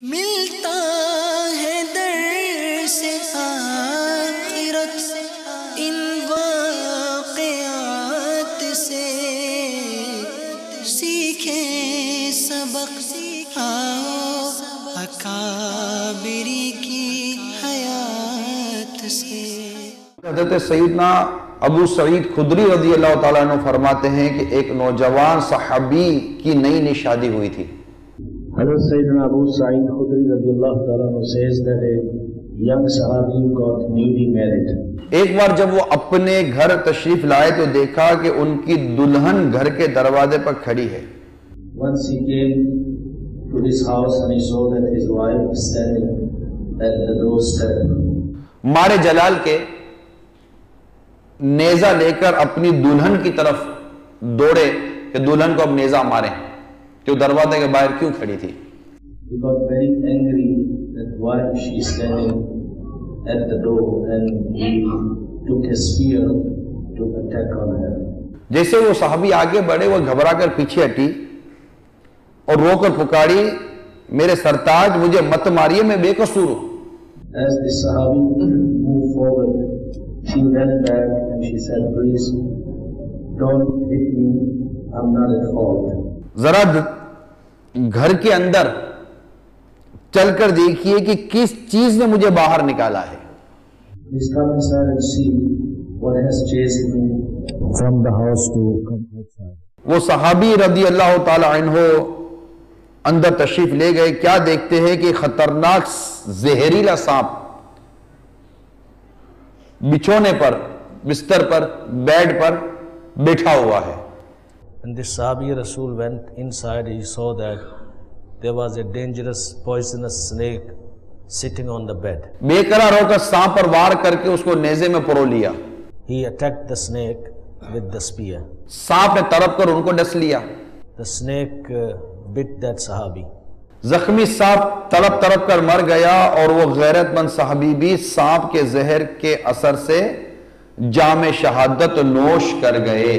ملتا ہے در سے آخرت ان واقعات سے، سیکھیں سبق آؤ اکابری کی حیات سے۔ حضرت سیدنا ابو سعید خدری رضی اللہ تعالیٰ عنہ فرماتے ہیں کہ ایک نوجوان صحابی کی نئی نئی شادی ہوئی تھی۔ حضرت سیدنا ابو سعید خدری رضی اللہ تعالیٰ عنہ says that a young Sahabi got newly married. ایک بار جب وہ اپنے گھر تشریف لائے تو دیکھا کہ ان کی دلہن گھر کے دروازے پر کھڑی ہے۔ Once he came to his house and he saw that his wife was standing at the doorstep. مارے جلال کے نیزہ لے کر اپنی دلہن کی طرف دوڑے کہ دلہن کو اب نیزہ ماریں، جو دروازے کے باہر کیوں کھڑی تھی۔ He got very angry that why she is standing at the door, and he took a spear to attack on her. جیسے وہ صحابی آگے بڑھے وہ گھبرا کر پیچھے ہٹی اور رو کر پکاری، میرے سرتاج مجھے مت ماریے، میں بے قصور ہوں۔ As the Sahabi moved forward, she ran back and she said, please don't hit me, I'm not at fault. ذرا گھر کے اندر چل کر دیکھیے کہ کس چیز نے مجھے باہر نکالا ہے۔ Please come inside and see what has chased me from the house to come outside. وہ صحابی رضی اللہ تعالی عنہ اندر تشریف لے گئے، کیا دیکھتے ہیں کہ خطرناک زہریلا سانپ بچھونے پر، بستر پر، بیڈ پر بیٹھا ہوا ہے۔ And the Sahabi Rasul went inside, he saw that there was a dangerous poisonous snake sitting on the bed. بے قرار ہو کر سانپ پر وار کر کے اس کو نیزے میں پرو لیا۔ He attacked the snake with the spear. سانپ نے تڑپ کر ان کو ڈس لیا۔ The snake bit that Sahabi. زخمی سانپ تڑپ تڑپ کر مر گیا، اور وہ غیرت مند صحابی بھی سانپ کے زہر کے اثر سے جام شہادت نوش کر گئے۔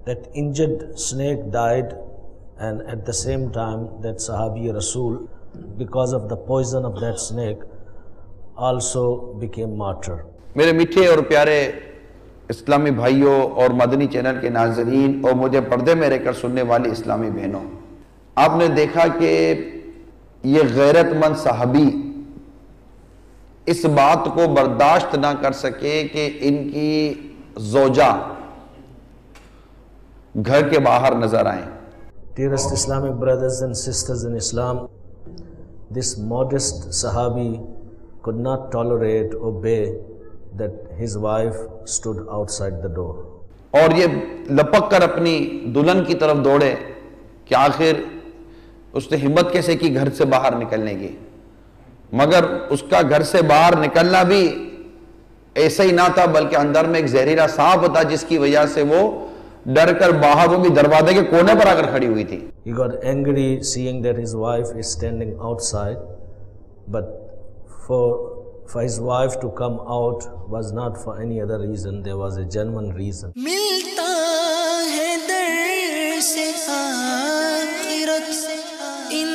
That injured snake died, and at the same time that Sahabi Rasul, because of the poison of that snake, also became martyr. میرے میٹھے اور پیارے اسلامی بھائیوں اور مدنی چینل کے ناظرین اور مجھے پردے میں رہ کر سننے والی اسلامی بہنوں، آپ نے دیکھا کہ یہ غیرت مند صحابی اس بات کو برداشت نہ کر سکے کہ ان کی زوجہ گھر کے باہر نظر آئیں۔ Dearest Islamic brothers and sisters in Islam, this modest Sahabi could not tolerate or bear that his wife stood outside the door. اور یہ لپک کر اپنی دلہن کی طرف دوڑے کہ آخر اس نے ہمت کیسے کی گھر سے باہر نکلنے کی، مگر اس کا گھر سے باہر نکلنا بھی ایسا ہی نہ تھا، بلکہ اندر میں ایک زہریلا سانپ تھا جس کی وجہ سے وہ ڈر کر باہر، وہ بھی دروازے کے کونے پر آ کر کھڑی ہوئی تھی۔ He got angry seeing that his wife is standing outside, but for his wife to come out was not for any other reason, there was a genuine reason. ملتا ہے در سے آخرت ان